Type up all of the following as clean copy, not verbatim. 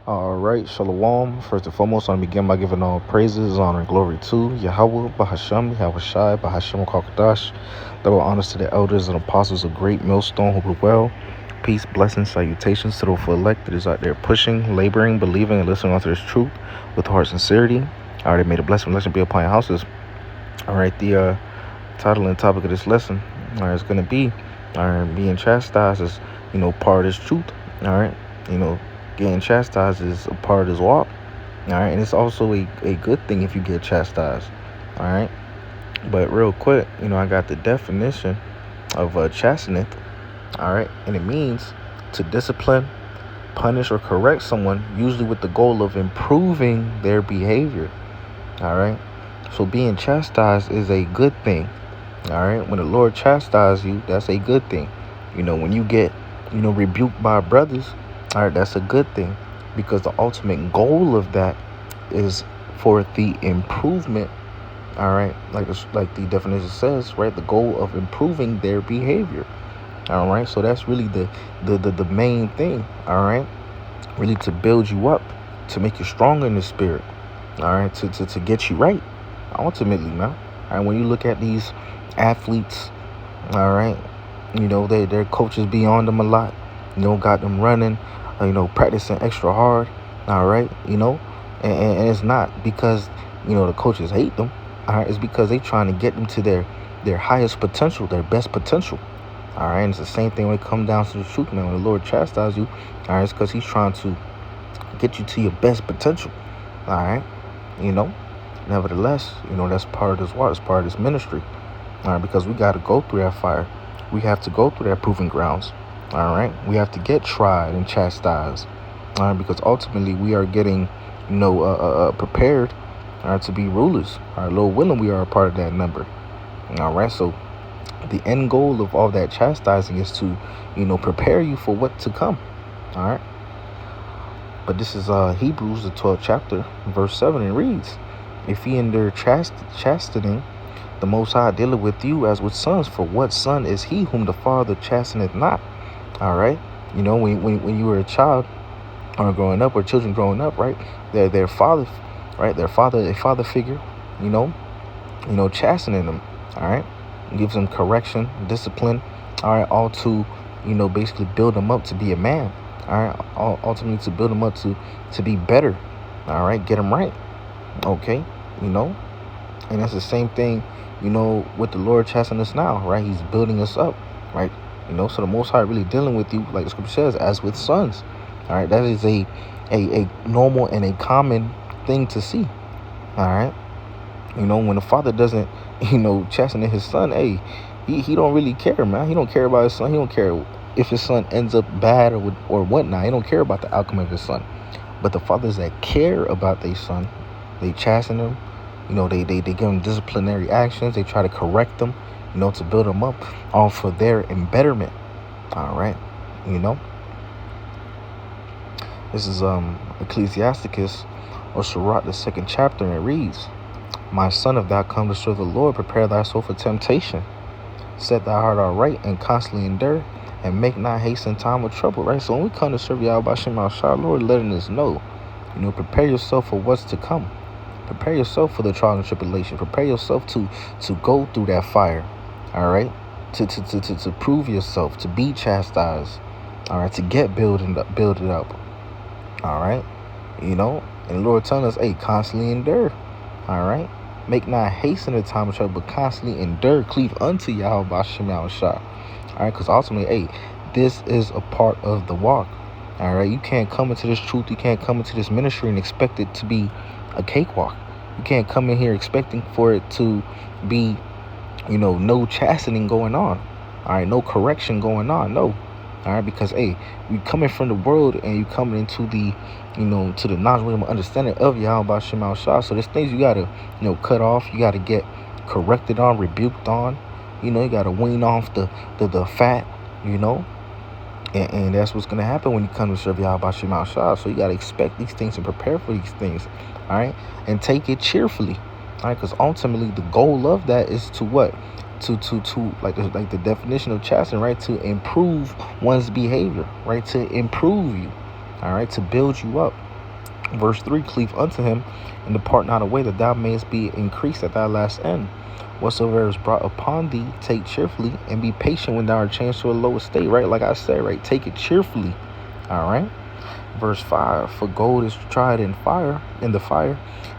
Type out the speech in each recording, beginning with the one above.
All right, Shalom. First and foremost, I want to begin by giving all praises, honor, and glory to Yahweh, Bahasham, Yahweh Shai, Bahasham Kakadash. Double honors to the elders and apostles of great millstone who do well. Peace, blessings, salutations to the full elect that is out there pushing, laboring, believing, and listening unto this truth with heart sincerity. I already made a blessing be upon your houses. All right, the title and topic of this lesson, all right, is going to be, all right, being chastised is, part of this truth. All right, getting chastised is a part of this walk. All right, and it's also a good thing if you get chastised. All right, but real quick, I got the definition of chastening. All right, and it means to discipline, punish, or correct someone, usually with the goal of improving their behavior. All right, so being chastised is a good thing. All right, when the Lord chastises you, that's a good thing. When you get rebuked by brothers, all right, that's a good thing, because the ultimate goal of that is for the improvement. All right, like the definition says, right, the goal of improving their behavior. All right, so that's really the main thing. All right, really to build you up, to make you stronger in the spirit. All right, to get you right, ultimately, man. All right, when you look at these athletes, all right, their coaches be on them a lot, got them running, practicing extra hard, all right, and it's not because the coaches hate them. All right, it's because they trying to get them to their highest potential, their best potential. All right, and it's the same thing when it comes down to the truth, man. When the Lord chastises you, all right, it's because he's trying to get you to your best potential. All right, nevertheless, that's part of this walk, it's part of this ministry. All right, because we got to go through that fire. We have to go through that proving grounds. All right, we have to get tried and chastised. All right, because ultimately we are getting, prepared, all right, to be rulers. All right, Lord willing, we are a part of that number. All right, so the end goal of all that chastising is to, prepare you for what to come. All right, but this is Hebrews, the 12th chapter, verse 7. It reads, "If ye endure chastening, the Most High dealeth with you as with sons. For what son is he whom the Father chasteneth not?" All right, when you were a child or growing up, or children growing up, right, their father, right, a father figure, chastening them. All right, gives them correction, discipline. All right, all to basically build them up to be a man. All right, ultimately to build them up to be better. All right, get them right. Okay, and that's the same thing, with the Lord chastening us now, right? He's building us up, right? So the Most High really dealing with you, like the scripture says, as with sons. All right, that is a normal and a common thing to see. All right, when the father doesn't, chasten his son, hey, he don't really care, man. He don't care about his son. He don't care if his son ends up bad or whatnot. He don't care about the outcome of his son. But the fathers that care about their son, they chasten them. They give them disciplinary actions. They try to correct them, to build them up, all for their embetterment. All right, this is Ecclesiasticus or Sirach, the 2nd chapter, and it reads, "My son, if thou come to serve the Lord, prepare thy soul for temptation. Set thy heart aright and constantly endure, and make not haste in time of trouble." Right. So when we come to serve Yahweh Shem Shah, Lord letting us know, prepare yourself for what's to come. Prepare yourself for the trial and tribulation. Prepare yourself to go through that fire. All right, to prove yourself, to be chastised. All right, to get build it up. All right, and the Lord telling us, hey, constantly endure. All right, make not haste in the time of trouble, but constantly endure, cleave unto Yahweh Shem Shah. All right, because ultimately, hey, this is a part of the walk. All right, you can't come into this truth, you can't come into this ministry and expect it to be a cakewalk. You can't come in here expecting for it to be, no chastening going on. All right, no correction going on. No. All right, because hey, you coming from the world and you coming into the, to the knowledge and understanding of Yahweh Shem Shah. So there's things you gotta, cut off. You gotta get corrected on, rebuked on. You gotta wean off the fat. And that's what's going to happen when you come to serve Yahweh Shem Shah. So you got to expect these things and prepare for these things. All right. And take it cheerfully. All right. Because ultimately the goal of that is to what? To like the definition of chastening, right? To improve one's behavior, right? To improve you. All right. To build you up. Verse 3, cleave unto him, and depart not away, that thou mayest be increased at thy last end. Whatsoever is brought upon thee, take cheerfully, and be patient when thou art changed to a lower state, right? Like I said, right? Take it cheerfully, all right? Verse 5, for gold is tried in the fire,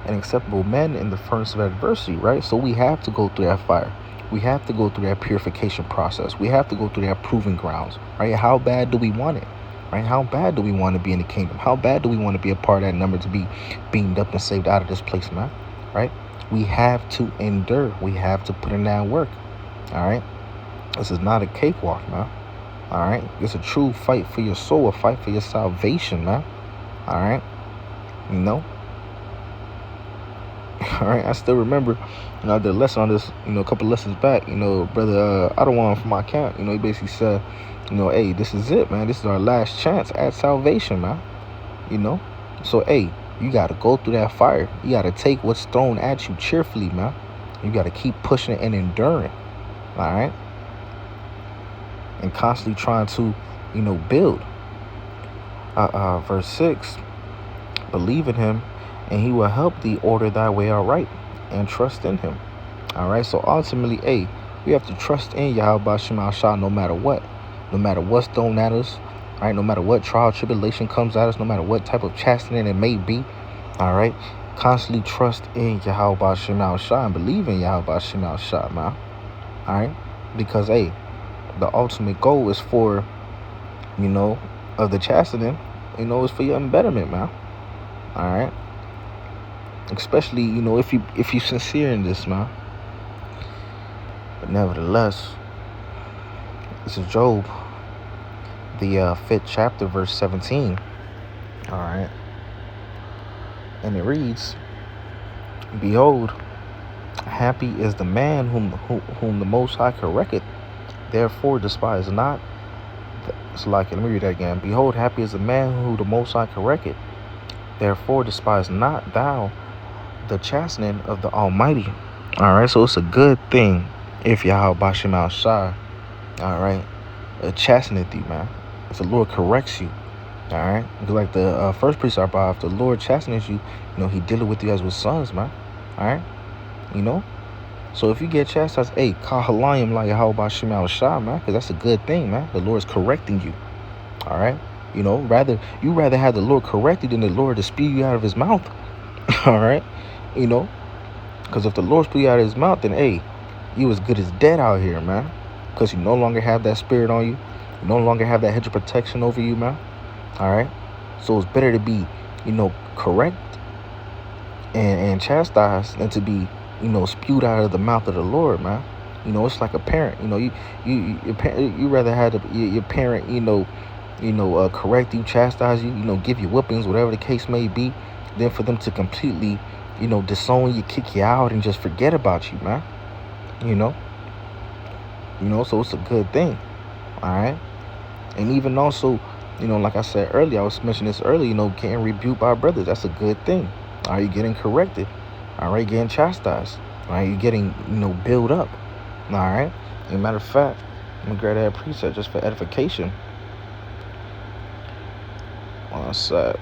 and acceptable men in the furnace of adversity, right? So we have to go through that fire. We have to go through that purification process. We have to go through that proving grounds, right? How bad do we want it? Right? How bad do we want to be in the kingdom? How bad do we want to be a part of that number, to be beamed up and saved out of this place, man? Right? We have to endure. We have to put in that work. All right? This is not a cakewalk, man. All right? It's a true fight for your soul, a fight for your salvation, man. All right? You know? All right? I still remember, I did a lesson on this, a couple lessons back. Brother, I don't want him for my camp. He basically said, hey, this is it, man. This is our last chance at salvation, man. So, hey, you got to go through that fire. You got to take what's thrown at you cheerfully, man. You got to keep pushing and enduring, all right? And constantly trying to, build. Verse 6, believe in him, and he will help thee order thy way aright, and trust in him, all right? So, ultimately, hey, we have to trust in Yahweh Shema Shah no matter what. No matter what's thrown at us, all right, no matter what trial, tribulation comes at us, no matter what type of chastening it may be, all right, constantly trust in Yahweh Shema Shah and believe in Yahweh Shema Shah, man, all right, because, hey, the ultimate goal is for, of the chastening, is for your embetterment, man, all right, especially, if you sincere in this, man. But nevertheless, this is Job, the 5th chapter, verse 17. All right. And it reads, behold, happy is the man whom the Most High correcteth. Therefore despise not. Let me read that again. Behold, happy is the man who the Most High correcteth. Therefore despise not thou the chastening of the Almighty. All right. So it's a good thing if Yahweh Shema Shah, all right, chasteneth thee, man. If the Lord corrects you, all right, like the first precept, if the Lord chastens you, he dealing with you as with sons, man, all right, so if you get chastised, hey, kahalayim la Yahweh Shema Shah, man, because that's a good thing, man. The Lord's correcting you, all right, rather have the Lord correct you than the Lord to spew you out of his mouth, all right, because if the Lord spew you out of his mouth, then hey, you as good as dead out here, man, because you no longer have that spirit on you. You no longer have that hedge of protection over you, man. All right. So it's better to be, correct and chastised than to be, spewed out of the mouth of the Lord, man. It's like a parent. You rather have your parent, correct you, chastise you, give you whippings, whatever the case may be, than for them to completely, disown you, kick you out, and just forget about you, man. So it's a good thing. All right. And even also, like I said earlier, I was mentioning this earlier, getting rebuked by brothers. That's a good thing. Are you getting corrected? All right, getting chastised. All right, you getting, built up. All right. As a matter of fact, I'm going to grab that precept just for edification. One sec.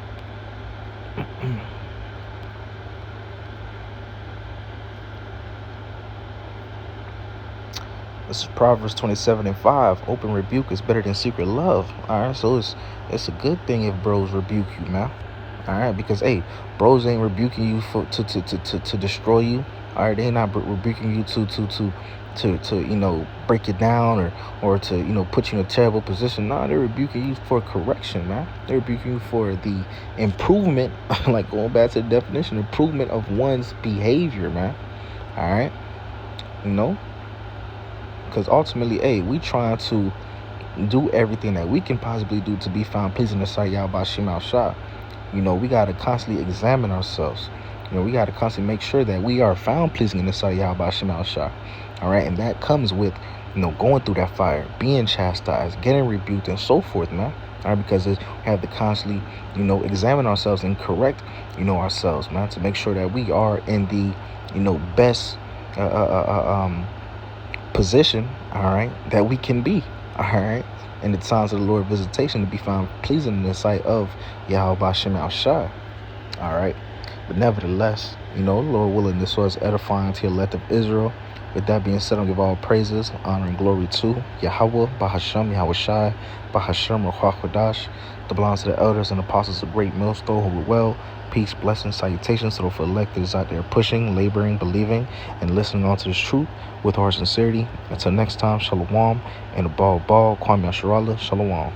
This is Proverbs 27:5. Open rebuke is better than secret love. All right, so it's a good thing if bros rebuke you, man. All right, because hey, bros ain't rebuking you to destroy you. All right, they not rebuking you to break you down or to put you in a terrible position. No, they're rebuking you for correction, man. They're rebuking you for the improvement, like going back to the definition, improvement of one's behavior, man. All right, because ultimately, hey, we trying to do everything that we can possibly do to be found pleasing to sight Yahweh Shema Shah. We got to constantly examine ourselves. We got to constantly make sure that we are found pleasing in the sight Yahweh Shema Shah. All right, and that comes with, going through that fire, being chastised, getting rebuked, and so forth, man. All right, because we have to constantly, examine ourselves and correct, ourselves, man, to make sure that we are in the, best position, all right, that we can be, all right, in the times of the Lord visitation, to be found pleasing in the sight of Yahweh Shema Shah. All right. But nevertheless, Lord willing, this was edifying to the elect of Israel. With that being said, I'll give all praises, honor, and glory to Yahweh, Bahasham, Yahweh Shai, Bahasham, Ruach Kodash, that belongs to the elders and apostles of great millstone who were well. Peace, blessings, salutations to the elect that is out there pushing, laboring, believing, and listening on to this truth with our sincerity. Until next time, Shalom, and a ball, Kwame Asharallah, Shalom.